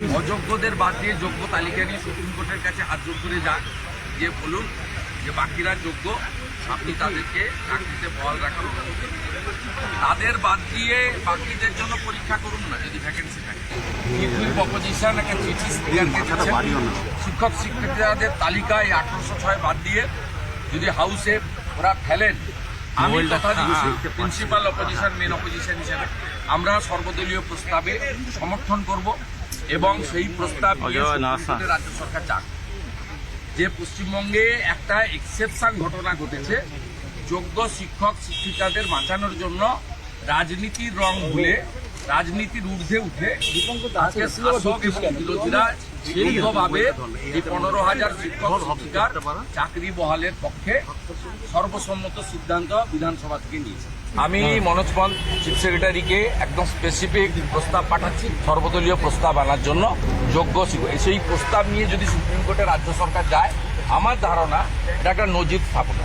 অযোগ্যদের বাদ দিয়ে যোগ্য তালিকা নিয়ে সুপ্রিম কোর্টের কাছে হাত জোর করে যান, যে বলুন যে বাকিরা যোগ্য, আপনি তাদেরকে চাকরিতে বহাল রাখার অনুমতি দিন। তাদের বাদ দিয়ে বাকিদের জন্য পরীক্ষা করুন না যদি ভ্যাকেন্সি থাকে। চিফ অপোজিশন একটা চিঠি স্পিকারকে দিচ্ছেন, শিক্ষক শিক্ষিকাদের তালিকায় 1806 বাদ দিয়ে যদি হাউসে ওরা ফেলেন, আমি কথা দিচ্ছি প্রিন্সিপাল অপোজিশন মেন অপোজিশন হিসেবে আমরা সর্বদলীয় প্রস্তাবে সমর্থন করব এবং সেই প্রস্তাব রাজ্য সরকার চাক। যে পশ্চিমবঙ্গে একটা এক্সেপশন ঘটনা ঘটেছে, যোগ্য শিক্ষক শিক্ষিকাদের বাঁচানোর জন্য রাজনীতির রং ভুলে রাজনীতির ঊর্ধ্বে উঠে আজকে শাসক এবং বিরোধীরা দীর্ঘভাবে এই 15,000 শিক্ষক শিক্ষিকার চাকরি বহালের পক্ষে সর্বসম্মত সিদ্ধান্ত বিধানসভা থেকে নিয়েছে। আমি মনোজ পন্ত চিফ সেক্রেটারিকে একদম স্পেসিফিক প্রস্তাব পাঠাচ্ছি সর্বদলীয় প্রস্তাব আনার জন্য। যোগ্য সেই প্রস্তাব নিয়ে যদি সুপ্রিম কোর্টে রাজ্য সরকার যায়, আমার ধারণা এটা একটা নজির স্থাপনা।